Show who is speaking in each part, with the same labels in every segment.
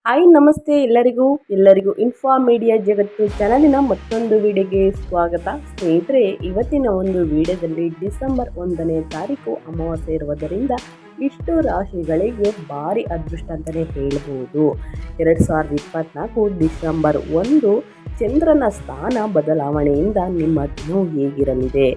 Speaker 1: Hi ನಮಸ್ತೆ ಎಲ್ಲರಿಗೂ info media ಜಗತ್ತು ಚಾನಲಿನ ಮತ್ತೊಂದು ವಿಡಿಯೋಗೆ ಸ್ವಾಗತ. ಸ್ನೇಹಿತರೆ, ಇವತ್ತಿನ ಒಂದು ವಿಡಿಯೋದಲ್ಲಿ ಡಿಸೆಂಬರ್ 1ನೇ ತಾರೀಕು ಅಮಾವಾಸ್ಯೆ ಇರುವುದರಿಂದ ಇಷ್ಟು ರಾಶಿಗಳಿಗೆ ಭಾರಿ ಅದೃಷ್ಟ ಅಂತಲೇ ಹೇಳಬಹುದು. 2024 ಡಿಸೆಂಬರ್ 1 ಚಂದ್ರನ ಸ್ಥಾನ ಬದಲಾವಣೆಯಿಂದ ನಿಮ್ಮ ದಿನವು ಹೇಗಿರಲಿದೆ,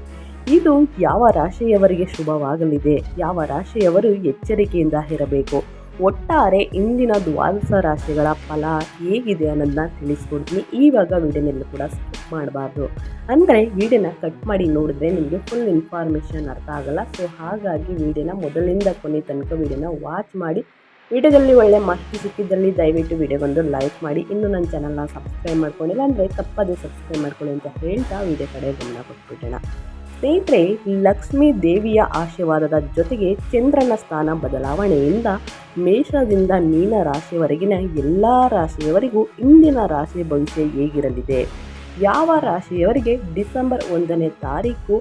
Speaker 1: ಇದು ಯಾವ ರಾಶಿಯವರಿಗೆ ಶುಭವಾಗಲಿದೆ, ಯಾವ ರಾಶಿಯವರು ಎಚ್ಚರಿಕೆಯಿಂದ ಇರಬೇಕು, ಒಟ್ಟಾರೆ ಇಂದಿನ ದ್ವಾದಶ ರಾಶಿಗಳ ಫಲ ಹೇಗಿದೆ ಅನ್ನೋದನ್ನ ತಿಳಿಸ್ಕೊಡ್ತೀನಿ. ಇವಾಗ ವಿಡಿಯೋನೆಲ್ಲ ಕೂಡ ಸ್ಕಿಪ್ ಮಾಡಬಾರ್ದು. ಅಂದರೆ ವಿಡಿಯೋನ ಕಟ್ ಮಾಡಿ ನೋಡಿದ್ರೆ ನಿಮಗೆ ಫುಲ್ ಇನ್ಫಾರ್ಮೇಷನ್ ಅರ್ಥ ಆಗಲ್ಲ. ಸೊ ಹಾಗಾಗಿ ವಿಡಿಯೋನ ಮೊದಲಿಂದ ಕೊನೆ ತನಕ ವಿಡಿಯೋನ ವಾಚ್ ಮಾಡಿ. ವಿಡಿಯೋದಲ್ಲಿ ಒಳ್ಳೆ ಮಾಹಿತಿ ಸಿಕ್ಕಿದ್ದಲ್ಲಿ ದಯವಿಟ್ಟು ವಿಡಿಯೋಗೊಂದು ಲೈಕ್ ಮಾಡಿ. ಇನ್ನು ನನ್ನ ಚಾನಲ್ನ ಸಬ್ಸ್ಕ್ರೈಬ್ ಮಾಡ್ಕೊಂಡಿಲ್ಲ ಅಂದರೆ ತಪ್ಪದೇ ಸಬ್ಸ್ಕ್ರೈಬ್ ಮಾಡ್ಕೊಳ್ಳಿ ಅಂತ ಹೇಳ್ತಾ ವಿಡಿಯೋ ಕಡೆ ಗಮನ ಕೊಟ್ಬಿಡೋಣ. ಸ್ನೇಹಿತರೆ, ಲಕ್ಷ್ಮೀ ದೇವಿಯ ಆಶೀರ್ವಾದದ ಜೊತೆಗೆ ಚಂದ್ರನ ಸ್ಥಾನ ಬದಲಾವಣೆಯಿಂದ ಮೇಷದಿಂದ ಮೀನ ರಾಶಿಯವರೆಗಿನ ಎಲ್ಲ ರಾಶಿಯವರಿಗೂ ಇಂದಿನ ರಾಶಿ ಭವಿಷ್ಯ ಹೇಗಿರಲಿದೆ, ಯಾವ ರಾಶಿಯವರಿಗೆ ಡಿಸೆಂಬರ್ 1ನೇ ತಾರೀಕು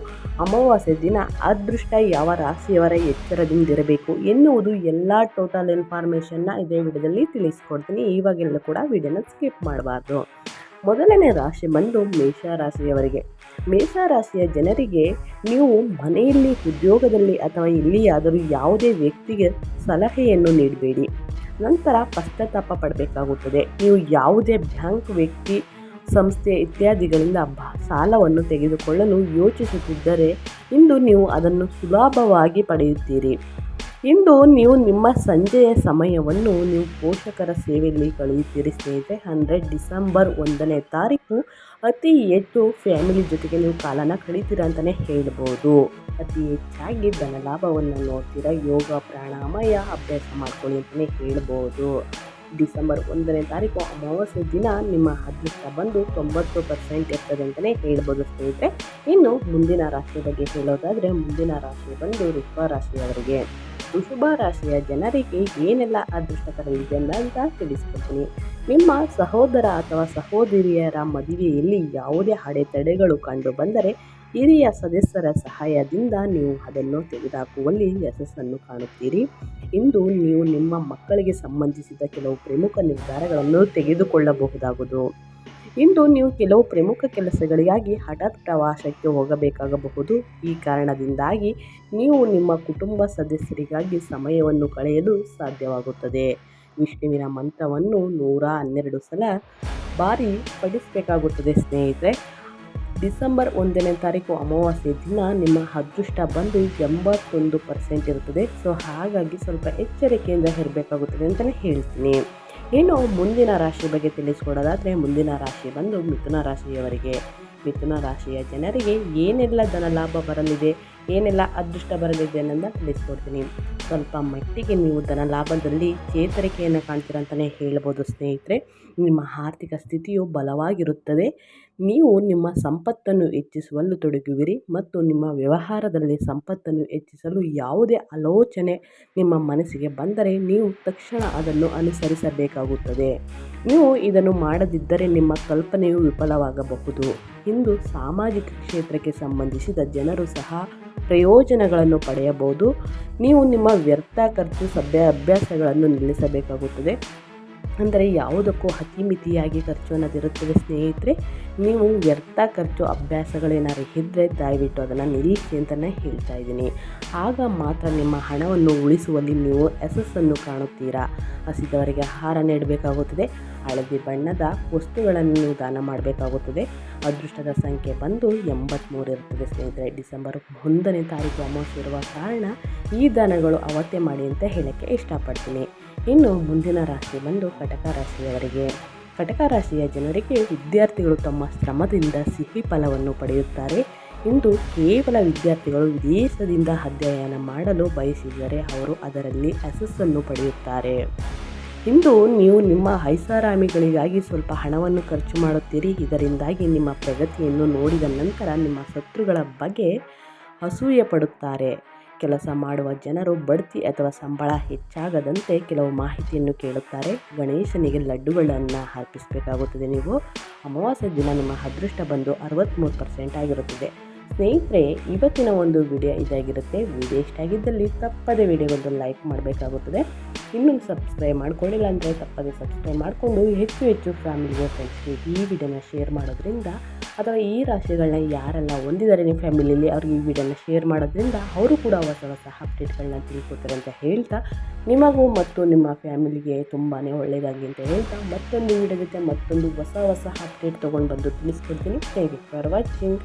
Speaker 1: ಅಮಾವಾಸ್ಯೆ ದಿನ ಅದೃಷ್ಟ, ಯಾವ ರಾಶಿಯವರ ಎಚ್ಚರದಿಂದಿರಬೇಕು ಎನ್ನುವುದು ಎಲ್ಲ ಟೋಟಲ್ ಇನ್ಫಾರ್ಮೇಷನ್ನ ಇದೇ ವಿಡಿಯೋದಲ್ಲಿ ತಿಳಿಸ್ಕೊಡ್ತೀನಿ. ಇವಾಗೆಲ್ಲ ಕೂಡ ವಿಡಿಯೋನ ಸ್ಕಿಪ್ ಮಾಡಬಾರ್ದು. ಮೊದಲನೇ ರಾಶಿ ಬಂದು ಮೇಷರಾಶಿಯವರಿಗೆ. ಮೇಷರಾಶಿಯ ಜನರಿಗೆ ನೀವು ಮನೆಯಲ್ಲಿ, ಉದ್ಯೋಗದಲ್ಲಿ ಅಥವಾ ಎಲ್ಲಿಯಾದರೂ ಯಾವುದೇ ವ್ಯಕ್ತಿಗೆ ಸಲಹೆಯನ್ನು ನೀಡಬೇಡಿ. ನಂತರ ಪಶ್ಚಾತ್ತಾಪ ಪಡಬೇಕಾಗುತ್ತದೆ. ನೀವು ಯಾವುದೇ ಬ್ಯಾಂಕ್, ವ್ಯಕ್ತಿ, ಸಂಸ್ಥೆ ಇತ್ಯಾದಿಗಳಿಂದ ಸಾಲವನ್ನು ತೆಗೆದುಕೊಳ್ಳಲು ಯೋಚಿಸುತ್ತಿದ್ದರೆ ಇಂದು ನೀವು ಅದನ್ನು ಸುಲಭವಾಗಿ ಪಡೆಯುತ್ತೀರಿ. ಇಂದು ನೀವು ನಿಮ್ಮ ಸಂಜೆಯ ಸಮಯವನ್ನು ನೀವು ಪೋಷಕರ ಸೇವೆಯಲ್ಲಿ ಕಳೆಯುತ್ತೀರಿ ಸ್ನೇಹಿತರೆ. ಅಂದರೆ ಡಿಸೆಂಬರ್ 1ನೇ ತಾರೀಕು ಅತಿ ಹೆಚ್ಚು ಫ್ಯಾಮಿಲಿ ಜೊತೆಗೆ ನೀವು ಕಾಲನ ಕಳೀತೀರ ಅಂತಲೇ ಹೇಳ್ಬೋದು. ಅತಿ ಹೆಚ್ಚಾಗಿ ಧನಲಾಭವನ್ನು ನೋಡ್ತೀರ. ಯೋಗ, ಪ್ರಾಣಾಯಾಮ ಅಭ್ಯಾಸ ಮಾಡ್ಕೊಳ್ಳಿ ಅಂತಲೇ ಹೇಳ್ಬೋದು. ಡಿಸೆಂಬರ್ 1ನೇ ತಾರೀಕು ಅಮಾವಾಸ್ಯೆ ದಿನ ನಿಮ್ಮ ಅದೃಷ್ಟ ಬಂದು 90% ಇರ್ತದೆ ಅಂತಲೇ ಹೇಳ್ಬೋದು ಸ್ನೇಹಿತರೆ. ಇನ್ನು ಮುಂದಿನ ರಾಶಿ ಬಗ್ಗೆ ಹೇಳೋದಾದರೆ, ಮುಂದಿನ ರಾಶಿ ಬಂದು ವೃಷಭ ರಾಶಿಯವರಿಗೆ. ವೃಷಭ ರಾಶಿಯ ಜನರಿಗೆ ಏನೆಲ್ಲ ಅದೃಷ್ಟ ತರಲಿದೆ ಅಂತ ತಿಳಿಸ್ಕೊಡ್ತೀನಿ. ನಿಮ್ಮ ಸಹೋದರ ಅಥವಾ ಸಹೋದರಿಯರ ಮದುವೆಯಲ್ಲಿ ಯಾವುದೇ ಅಡೆತಡೆಗಳು ಕಂಡು ಬಂದರೆ ಹಿರಿಯ ಸದಸ್ಯರ ಸಹಾಯದಿಂದ ನೀವು ಅದನ್ನು ತೆಗೆದುಹಾಕುವಲ್ಲಿ ಯಶಸ್ಸನ್ನು ಕಾಣುತ್ತೀರಿ. ಇಂದು ನೀವು ನಿಮ್ಮ ಮಕ್ಕಳಿಗೆ ಸಂಬಂಧಿಸಿದ ಕೆಲವು ಪ್ರಮುಖ ನಿರ್ಧಾರಗಳನ್ನು ತೆಗೆದುಕೊಳ್ಳಬಹುದಾಗುವುದು. ಇಂದು ನೀವು ಕೆಲವು ಪ್ರಮುಖ ಕೆಲಸಗಳಿಗಾಗಿ ಹಠಾತ್ ಪ್ರವಾಸಕ್ಕೆ ಹೋಗಬೇಕಾಗಬಹುದು. ಈ ಕಾರಣದಿಂದಾಗಿ ನೀವು ನಿಮ್ಮ ಕುಟುಂಬ ಸದಸ್ಯರಿಗಾಗಿ ಸಮಯವನ್ನು ಕಳೆಯಲು ಸಾಧ್ಯವಾಗುತ್ತದೆ. ವಿಷ್ಣುವಿನ ಮಂತ್ರವನ್ನು 112 ಸಲ ಬಾರಿ ಪಠಿಸಬೇಕಾಗುತ್ತದೆ ಸ್ನೇಹಿತರೆ. ಡಿಸೆಂಬರ್ 1ನೇ ತಾರೀಕು ಅಮಾವಾಸ್ಯೆ ದಿನ ನಿಮ್ಮ ಅದೃಷ್ಟ ಬಂದು 81% ಇರುತ್ತದೆ. ಸೊ ಹಾಗಾಗಿ ಸ್ವಲ್ಪ ಎಚ್ಚರಿಕೆಯಿಂದ ಇರಬೇಕಾಗುತ್ತದೆ ಅಂತಲೇ ಹೇಳ್ತೀನಿ. ಇನ್ನು ಮುಂದಿನ ರಾಶಿ ಬಗ್ಗೆ ತಿಳಿಸ್ಕೊಡೋದಾದರೆ, ಮುಂದಿನ ರಾಶಿ ಬಂದು ಮಿಥುನ ರಾಶಿಯವರಿಗೆ. ಮಿಥುನ ರಾಶಿಯ ಜನರಿಗೆ ಏನೆಲ್ಲ ಧನಲಾಭ ಬರಲಿದೆ, ಏನೆಲ್ಲ ಅದೃಷ್ಟ ಬರಲಿದೆ ಅನ್ನೋದನ್ನ ತಿಳಿಸ್ಕೊಡ್ತೀನಿ. ಸ್ವಲ್ಪ ಮಟ್ಟಿಗೆ ನೀವು ಧನಲಾಭದಲ್ಲಿ ಚೇತರಿಕೆಯನ್ನು ಕಾಣ್ತೀರ ಅಂತಲೇ ಹೇಳ್ಬೋದು ಸ್ನೇಹಿತರೆ. ನಿಮ್ಮ ಆರ್ಥಿಕ ಸ್ಥಿತಿಯು ಬಲವಾಗಿರುತ್ತದೆ. ನೀವು ನಿಮ್ಮ ಸಂಪತ್ತನ್ನು ಹೆಚ್ಚಿಸುವಲ್ಲಿ ತೊಡಗುವಿರಿ ಮತ್ತು ನಿಮ್ಮ ವ್ಯವಹಾರದಲ್ಲಿ ಸಂಪತ್ತನ್ನು ಹೆಚ್ಚಿಸಲು ಯಾವುದೇ ಆಲೋಚನೆ ನಿಮ್ಮ ಮನಸ್ಸಿಗೆ ಬಂದರೆ ನೀವು ತಕ್ಷಣ ಅದನ್ನು ಅನುಸರಿಸಬೇಕಾಗುತ್ತದೆ. ನೀವು ಇದನ್ನು ಮಾಡದಿದ್ದರೆ ನಿಮ್ಮ ಕಲ್ಪನೆಯು ವಿಫಲವಾಗಬಹುದು. ಇಂದು ಸಾಮಾಜಿಕ ಕ್ಷೇತ್ರಕ್ಕೆ ಸಂಬಂಧಿಸಿದ ಜನರು ಸಹ ಪ್ರಯೋಜನಗಳನ್ನು ಪಡೆಯಬಹುದು. ನೀವು ನಿಮ್ಮ ವ್ಯರ್ಥ ಖರ್ಚು ಅಭ್ಯಾಸಗಳನ್ನು ನಿಲ್ಲಿಸಬೇಕಾಗುತ್ತದೆ. ಅಂದರೆ ಯಾವುದಕ್ಕೂ ಅತಿಮಿತಿಯಾಗಿ ಖರ್ಚು ಅನ್ನೋದಿರುತ್ತದೆ ಸ್ನೇಹಿತರೆ. ನೀವು ವ್ಯರ್ಥ ಖರ್ಚು ಅಭ್ಯಾಸಗಳೇನಾದ್ರು ಇದ್ದರೆ ದಯವಿಟ್ಟು ಅದನ್ನು ನಿಲ್ಲಿಸಿ ಅಂತಲೇ ಹೇಳ್ತಾ ಇದ್ದೀನಿ. ಆಗ ಮಾತ್ರ ನಿಮ್ಮ ಹಣವನ್ನು ಉಳಿಸುವಲ್ಲಿ ನೀವು ಯಶಸ್ಸನ್ನು ಕಾಣುತ್ತೀರಾ. ಹಸಿದವರಿಗೆ ಆಹಾರ ನೀಡಬೇಕಾಗುತ್ತದೆ. ಹಳದಿ ಬಣ್ಣದ ವಸ್ತುಗಳನ್ನು ನೀವು ದಾನ ಮಾಡಬೇಕಾಗುತ್ತದೆ. ಅದೃಷ್ಟದ ಸಂಖ್ಯೆ ಬಂದು 83 ಇರುತ್ತದೆ ಸ್ನೇಹಿತರೆ. ಡಿಸೆಂಬರ್ 1ನೇ ತಾರೀಕು ಅಮಾವಾಸ್ಯೆ ಇರುವ ಕಾರಣ ಈ ದಾನಗಳು ಅವತ್ತೇ ಮಾಡಿ ಅಂತ ಹೇಳೋಕ್ಕೆ ಇಷ್ಟಪಡ್ತೀನಿ. ಇನ್ನು ಮುಂದಿನ ರಾಶಿ ಬಂದು ಕಟಕ ರಾಶಿಯವರಿಗೆ. ಕಟಕ ರಾಶಿಯ ಜನರಿಗೆ ವಿದ್ಯಾರ್ಥಿಗಳು ತಮ್ಮ ಶ್ರಮದಿಂದ ಸಿಹಿ ಫಲವನ್ನು ಪಡೆಯುತ್ತಾರೆ. ಇಂದು ಕೇವಲ ವಿದ್ಯಾರ್ಥಿಗಳು ವಿದೇಶದಿಂದ ಅಧ್ಯಯನ ಮಾಡಲು ಬಯಸಿದರೆ ಅವರು ಅದರಲ್ಲಿ ಯಶಸ್ಸನ್ನು ಪಡೆಯುತ್ತಾರೆ. ಇಂದು ನೀವು ನಿಮ್ಮ ಐಷಾರಾಮಿಗಳಿಗಾಗಿ ಸ್ವಲ್ಪ ಹಣವನ್ನು ಖರ್ಚು ಮಾಡುತ್ತೀರಿ. ಇದರಿಂದಾಗಿ ನಿಮ್ಮ ಪ್ರಗತಿಯನ್ನು ನೋಡಿದ ನಂತರ ನಿಮ್ಮ ಶತ್ರುಗಳ ಬಗ್ಗೆ ಅಸೂಯೆ ಪಡುತ್ತಾರೆ. ಕೆಲಸ ಮಾಡುವ ಜನರು ಬಡ್ತಿ ಅಥವಾ ಸಂಬಳ ಹೆಚ್ಚಾಗದಂತೆ ಕೆಲವು ಮಾಹಿತಿಯನ್ನು ಕೇಳುತ್ತಾರೆ. ಗಣೇಶನಿಗೆ ಲಡ್ಡುಗಳನ್ನು ಅರ್ಪಿಸಬೇಕಾಗುತ್ತದೆ. ನೀವು ಅಮಾವಾಸ್ಯೆ ದಿನ ನಿಮ್ಮ ಅದೃಷ್ಟ ಬಂದು 63% ಆಗಿರುತ್ತದೆ. ಸ್ನೇಹಿತರೆ, ಇವತ್ತಿನ ಒಂದು ವಿಡಿಯೋ ಇದಾಗಿರುತ್ತೆ. ವಿಡಿಯೋ ಇಷ್ಟ ಆಗಿದ್ದಲ್ಲಿ ತಪ್ಪದೆ ವಿಡಿಯೋಗೊಂದು ಲೈಕ್ ಮಾಡಬೇಕಾಗುತ್ತದೆ. ಇನ್ನೂ ಸಬ್ಸ್ಕ್ರೈಬ್ ಮಾಡ್ಕೊಳ್ಳಿಲ್ಲ ಅಂದರೆ ತಪ್ಪದೆ ಸಬ್ಸ್ಕ್ರೈಬ್ ಮಾಡಿಕೊಂಡು ಹೆಚ್ಚು ಹೆಚ್ಚು ಫ್ಯಾಮಿಲಿಗೆ ಫ್ರೆಂಡ್ಸ್ಗೆ ಈ ವಿಡಿಯೋನ ಶೇರ್ ಮಾಡೋದ್ರಿಂದ ಅಥವಾ ಈ ರಾಶಿಗಳನ್ನ ಯಾರೆಲ್ಲ ಹೊಂದಿದ್ದಾರೆ ನಿಮ್ಮ ಫ್ಯಾಮಿಲಿಯಲ್ಲಿ ಅವ್ರಿಗೆ ಈ ವಿಡಿಯೋನ ಶೇರ್ ಮಾಡೋದ್ರಿಂದ ಅವರು ಕೂಡ ಹೊಸ ಹೊಸ ಅಪ್ಡೇಟ್ಗಳನ್ನ ತಿಳ್ಕೊತಾರೆ ಅಂತ ಹೇಳ್ತಾ, ನಿಮಗೂ ಮತ್ತು ನಿಮ್ಮ ಫ್ಯಾಮಿಲಿಗೆ ತುಂಬಾ ಒಳ್ಳೆಯದಾಗಿ ಅಂತ ಹೇಳ್ತಾ ಮತ್ತೊಂದು ವಿಡಿಯೋ ಜೊತೆ ಮತ್ತೊಂದು ಹೊಸ ಹೊಸ ಅಪ್ಡೇಟ್ ತೊಗೊಂಡು ಬಂದು ತಿಳಿಸ್ಕೊಡ್ತೀನಿ. Thank you for watching.